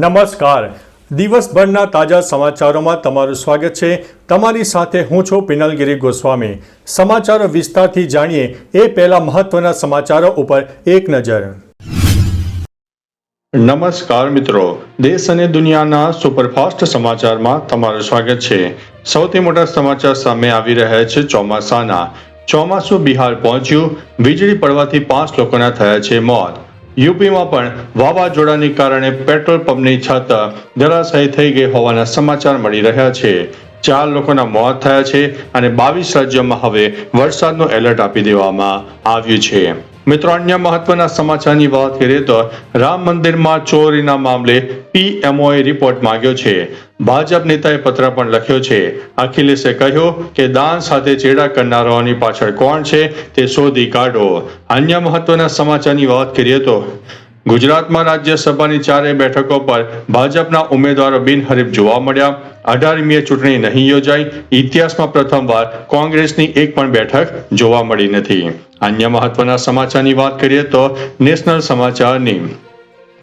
નમસ્કાર. દિવસભરના તાજા સમાચારોમાં તમારું સ્વાગત છે. તમારી સાથે હું છું પિનલગીરી ગોસ્વામી. સમાચારો વિસ્તારથી જાણીએ એ પહેલા મહત્વના સમાચારો ઉપર એક નજર. નમસ્કાર મિત્રો, દેશ અને દુનિયાના સુપરફાસ્ટ સમાચારમાં તમારું સ્વાગત છે. સૌથી મોટા સમાચાર સામે આવી રહ્યા છે ચોમાસાના. ચોમાસું બિહાર પહોંચ્યું, વીજળી પડવાથી 5 લોકોના થયા છે મોત. યુપીમાં પણ વાવાઝોડાને કારણે પેટ્રોલ પંપની છત ધરાશાયી થઈ ગઈ હોવાના સમાચાર મળી રહ્યા છે. 4 લોકોના મોત થયા છે અને 22 રાજ્યોમાં હવે વરસાદનું એલર્ટ આપી દેવામાં આવ્યું છે. મિત્રો, અન્ય મહત્વના સમાચારની વાત કરીએ તો રામ મંદિરમાં ચોરીના મામલે પીએમઓએ રિપોર્ટ માંગ્યો છે. ભાજપ નેતાએ પત્ર પણ લખ્યો છે. અખિલેશે કહ્યું કે દાન સાથે ચેડા કરનારાઓની પાછળ કોણ છે તે શોધી કાઢો. અન્ય મહત્વના સમાચારની વાત કરીએ તો ગુજરાતમાં રાજ્યસભાની 4 બેઠકો પર ભાજપના ઉમેદવારો બિનહરીફ જોવા મળ્યા. 18મીએ ચૂંટણી નહીં યોજાઈ. ઇતિહાસમાં પ્રથમવાર કોંગ્રેસની એક પણ બેઠક જોવા મળી નથી. અન્ય મહત્વના સમાચારની વાત કરીએ તો નેશનલ સમાચારની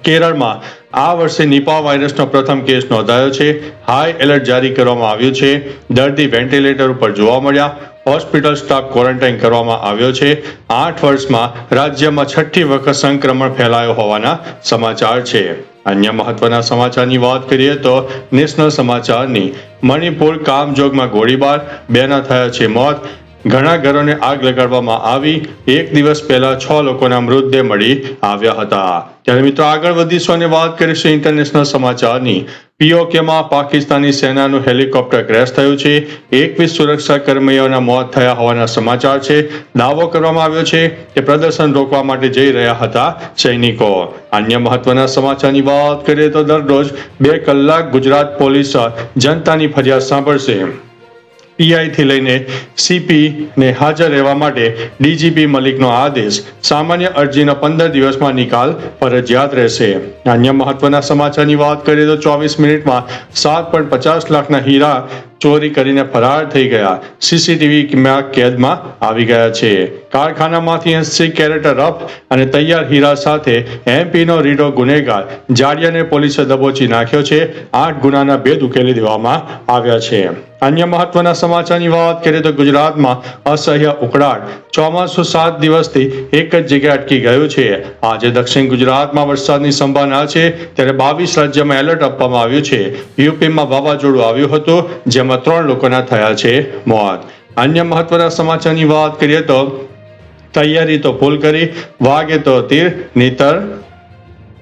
કેરળમાં આ વર્ષે નિપા વાયરસનો પ્રથમ કેસ નોંધાયો છે. હાઈ એલર્ટ જારી કરવામાં આવ્યું છે. દર્દી વેન્ટિલેટર ઉપર જોવા મળ્યા. હોસ્પિટલ સ્ટાફ ક્વોરન્ટાઇન કરવામાં આવ્યો છે. 8 વર્ષમાં રાજ્યમાં 6ઠ્ઠી વખત સંક્રમણ ફેલાયો હોવાના સમાચાર છે. અન્ય મહત્વના સમાચારની વાત કરીએ તો નેશનલ સમાચારની મણિપુર કામજોગમાં ગોળીબાર, 2ના થયા છે મોત. ઘણા ઘરોને આગ લગાડવામાં આવી. એક દિવસ પહેલા 6 લોકોના મૃતદેહ મળી આવ્યા હતા. ત્યારે મિત્રો, આગળ વધીશું અને વાત કરીશું ઇન્ટરનેશનલ સમાચારની. પીઓકેમાં પાકિસ્તાની સેનાનું હેલિકોપ્ટર ક્રેશ થયું છે. 21 સુરક્ષા કર્મીઓના મોત થયા હોવાના સમાચાર છે. દાવો કરવામાં આવ્યો છે કે પ્રદર્શન રોકવા માટે જઈ રહ્યા હતા સૈનિકો. અન્ય મહત્વના સમાચારની વાત કરીએ તો દરરોજ 2 કલાક ગુજરાત પોલીસ જનતાની ફરિયાદ સાંભળશે. પીઆઈથી લઈને સીપીને હાજર રહેવા માટે ડીજીપી મલિકનો આદેશ. સામાન્ય અરજીનો 15 દિવસમાં નિકાલ ફરજિયાત રહેશે. અન્ય મહત્વના સમાચારની વાત કરીએ તો 24 મિનિટમાં 7.50 લાખના હીરા ચોરી કરીને ફરાર થઈ ગયા. સીસીટીવીમાં કેદમાં આવી ગયા છે. કારખાનામાંથી 80 કેરેટ રફ અને તૈયાર હીરા સાથે એમપીનો રીઢો ગુનેગાર જાડિયાને પોલીસે દબોચી નાખ્યો છે. 8 ગુનાના ભેદ ઉકેલી દેવામાં આવ્યા છે. અન્ય મહત્વના સમાચારની વાત કરીએ તો ગુજરાતમાં અસહ્ય ઉકળાટ. ચોમાસું 7 દિવસથી એક જ જગ્યાએ અટકી ગયું છે. આજે દક્ષિણ ગુજરાતમાં વરસાદની સંભાવના છે, ત્યારે 22 રાજ્યમાં એલર્ટ આપવામાં આવ્યું છે. યુપીમાં વાવાઝોડું આવ્યું હતું, જેમાં 3 લોકોના થયા છે મોત. અન્ય મહત્વના સમાચારની વાત કરીએ તો તૈયારી તો ફૂલ કરી, વાગે તો તીર નીતર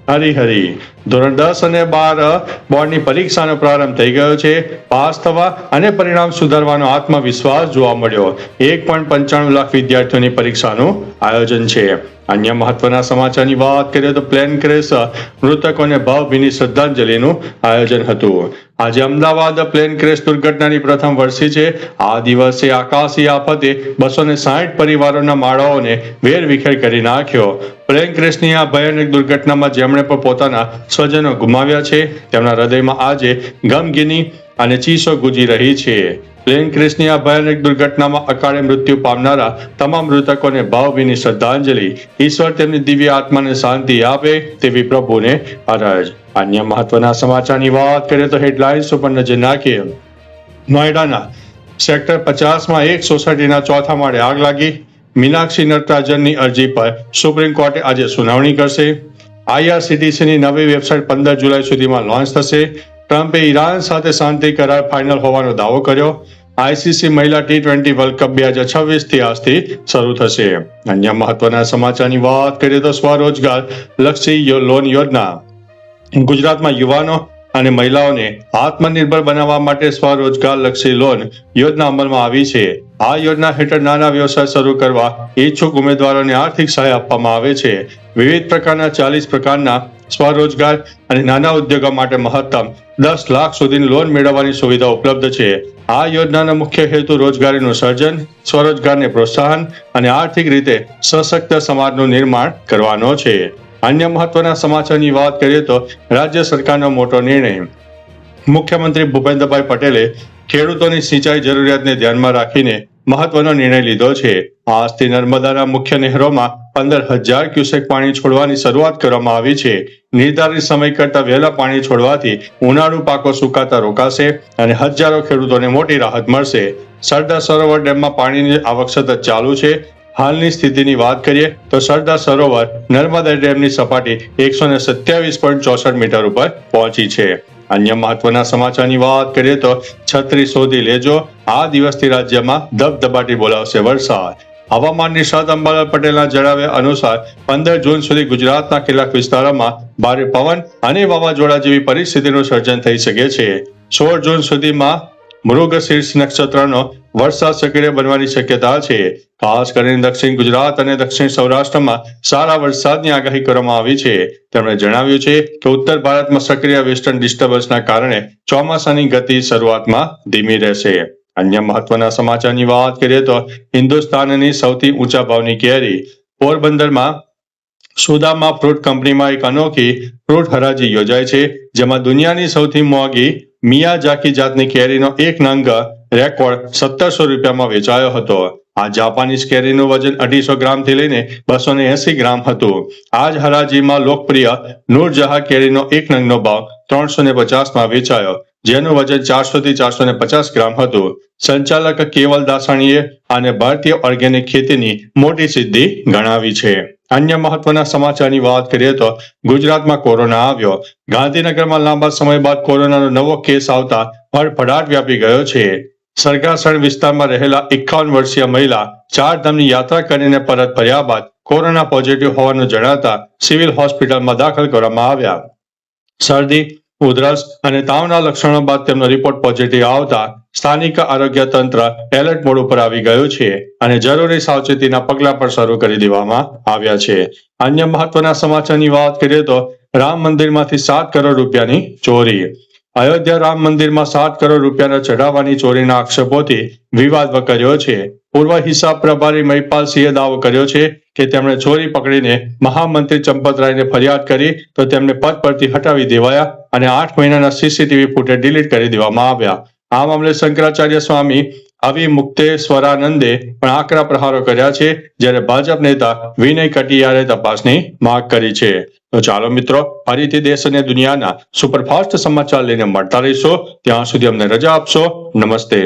હરી. ધોરણ 10 અને 12 બોર્ડની પરીક્ષાનો પ્રારંભ થઈ ગયો છે. પાસ થવા અને પરિણામ સુધારવાનો આત્મવિશ્વાસ જોવા મળ્યો. 1.95 લાખ વિદ્યાર્થીઓની પરીક્ષાનું આયોજન છે. અન્ય મહત્વના સમાચારની વાત કરીએ તો પ્લેન ક્રેશ, મૃતકોને ભાવભીની શ્રદ્ધાંજલિનું આયોજન હતું. આજે અમદાવાદ પ્લેન ક્રેશ દુર્ઘટનાની પ્રથમ વર્ષી છે. આ દિવસે આકાશી આફતે 260 પરિવારોના માળાઓને વેરવિખેર કરી નાખ્યો. પ્લેન ક્રેશની આ ભયાનક દુર્ઘટનામાં જેમણે પણ પોતાના સ્વજનો ગુમાવ્યા છે, તેમના હૃદયમાં આજે ગમગીની અને ચીસો ગુંજી રહી છે. પ્લેન ક્રેશની આ ભયાનક દુર્ઘટનામાં અકાળે મૃત્યુ પામનારા તમામ મૃતકોને ભાવભીની શ્રદ્ધાંજલિ. ઈશ્વર તેમની દિવ્ય આત્માને શાંતિ આપે તેવી પ્રભુને અરજ. અન્ય મહત્વના સમાચારની વાત કરીએ તો હેડલાઇન્સ ઉપર નજર નાખીએ. નોઈડાના સેક્ટર 50માં એક સોસાયટીના 4થા માળે આગ લાગી. મીનાક્ષી નટરાજનની અરજી પર સુપ્રીમ કોર્ટે આજે સુનાવણી કરશે. આઈઆરસીટીસીની નવી વેબસાઇટ 15 જુલાઈ સુધીમાં લોન્ચ થશે. ટ્રમ્પે ઈરાન સાથે શાંતિ કરાર ફાઇનલ હોવાનો દાવો કર્યો. આઈસીસી મહિલા T20 વર્લ્ડ કપ 2026 આજથી શરૂ થશે. અન્ય મહત્વના સમાચારની વાત કરીએ તો સ્વરોજગાર લક્ષી લોન યોજના. ગુજરાતમાં યુવાનો અને મહિલાઓને આત્મનિર્ભર બનાવવા માટે સ્વરોજગાર લક્ષી લોન યોજના અમલમાં આવી છે. આ યોજના હેઠળ નાના વ્યવસાય શરૂ કરવા ઈચ્છુક ઉમેદવારોને આર્થિક સહાય આપવામાં આવે છે. વિવિધ પ્રકારના 40 પ્રકારના સ્વરોજગાર અને નાના ઉદ્યોગો માટે મહત્તમ 10 લાખ સુધીની લોન મેળવવાની સુવિધા ઉપલબ્ધ છે. આ યોજનાનો મુખ્ય હેતુ રોજગારીનું સર્જન, સ્વરોજગારને પ્રોત્સાહન અને આર્થિક રીતે સશક્ત સમાજનું નિર્માણ કરવાનો છે. અન્ય મહત્વના સમાચારની વાત કરીએ તો રાજ્ય સરકારનો મોટો નિર્ણય. મુખ્યમંત્રી ભૂપેન્દ્રભાઈ પટેલે ખેડૂતોની સિંચાઈ જરૂરિયાતને ધ્યાનમાં રાખીને મહત્વનો નિર્ણય લીધો છે. આજથી નર્મદાના મુખ્ય નહેરોમાં 15,000 ક્યુસેક પાણી છોડવાની શરૂઆત કરવામાં આવી છે. નિર્ધારિત સમય કરતા વહેલા પાણી છોડવાથી ઉનાળુ પાકો સુકાતા રોકાશે અને હજારો ખેડૂતોને મોટી રાહત મળશે. સરદાર સરોવર ડેમમાં પાણીની આવક સતત ચાલુ છે. હાલની સ્થિતિની વાત કરીએ તો સરદાર સરોવર નર્મદા ડેમની સપાટી 127.64 મીટર ઉપર પહોંચી છે. અન્ય મહત્વના સમાચારની વાત કરીએ તો છત્રી શોધી લેજો, આ દિવસથી રાજ્યમાં ધબધબાટી બોલાવશે વરસાદ. હવામાન નિષ્ણાત અંબાલાલ પટેલના જણાવ્યા અનુસાર 15 જૂન સુધી ગુજરાતના કેટલાક વિસ્તારોમાં ભારે પવન અને વાવાઝોડા જેવી પરિસ્થિતિનું સર્જન થઈ શકે છે. 16 જૂન સુધીમાં મૃગશીર્ષ નક્ષત્રનો વરસાદ સક્રિય બનવાની શક્યતા છે. ખાસ કરીને દક્ષિણ ગુજરાત અને દક્ષિણ સૌરાષ્ટ્રમાં સારા વરસાદની આગાહી કરવામાં આવી છે. તેમણે જણાવ્યું છે કે ઉત્તર ભારતમાં સક્રિય વેસ્ટર્ન ડિસ્ટર્બન્સના કારણે ચોમાસાની ગતિ શરૂઆતમાં ધીમી રહેશે. અન્ય મહત્વના સમાચારની વાત કરીએ તો હિન્દુસ્તાનની સૌથી ઊંચા ભાવની કેરી. પોરબંદરમાં સુદામા ફ્રૂટ કંપનીમાં એક અનોખી ફ્રૂટ હરાજી યોજાય છે, જેમાં દુનિયાની સૌથી મોંઘી મિયાઝાકી જાતની કેરીનો એક નંગ રેકોર્ડ 1700 રૂપિયામાં વેચાયો હતો. આ જાપાનીઝ કેરીનું વજન 250 ગ્રામથી લઈને 280 ગ્રામ હતું. આ જ હરાજીમાં લોકપ્રિય નૂરજહાં કેરીનો એક નંગનો ભાવ 350માં વેચાયો, જેનું વજન 400 થી 450 ગ્રામ હતું. સંચાલક કેવલ દાસાણીએ આને ભારતીય ઓર્ગેનિક ખેતીની મોટી સિદ્ધિ ગણાવી છે. અન્ય મહત્વના સમાચારની વાત કરીએ તો ગુજરાતમાં કોરોના આવ્યો. ગાંધીનગરમાં લાંબા સમય બાદ કોરોનાનો નવો કેસ આવતા ફળફળાટ વ્યાપી ગયો છે. સરગાસણ વિસ્તારમાં રહેલા 51 વર્ષીય મહિલા ચારધામની યાત્રા કરીને પરત ફર્યા બાદ કોરોના પોઝિટિવ હોવાનું જણાતા સિવિલ હોસ્પિટલમાં દાખલ કરવામાં આવ્યા. શરદી, ઉધરસ અને તાવના લક્ષણો બાદ તેમનો રિપોર્ટ પોઝિટિવ આવતા સ્થાનિક આરોગ્ય તંત્ર એલર્ટ મોડ ઉપર આવી ગયું છે અને જરૂરી સાવચેતીના પગલાં પણ શરૂ કરી દેવામાં આવ્યા છે. અન્ય મહત્વના સમાચારની વાત કરીએ તો રામ મંદિરમાંથી 7 કરોડ રૂપિયાની ચોરી. અયોધ્યા રામ મંદિરમાં 7 કરોડ રૂપિયાના ચઢાવવાની ચોરીના આક્ષેપોથી વિવાદ વકર્યો છે. પૂર્વ હિસાબ પ્રભારી મહિપાલસિંહે દાવો કર્યો છે કે તેમણે ચોરી પકડીને મહામંત્રી ચંપતરાયને ફરિયાદ કરી તો તેમને પદ પરથી હટાવી દેવાયા અને 8 મહિનાના સીસીટીવી ફૂટેજ ડિલીટ કરી દેવામાં આવ્યા. આ મામલે શંકરાચાર્ય સ્વામી અવિમુક્તેશ્વરાનંદે પણ આકરા પ્રહારો કર્યા છે, જ્યારે ભાજપ નેતા વિનય કટિયારે તપાસની માંગ કરી છે. તો ચાલો મિત્રો, ફરીથી દેશ અને દુનિયાના સુપરફાસ્ટ સમાચાર લઈને મળતા રહીશો. ત્યાં સુધી અમને રજા આપશો. નમસ્તે.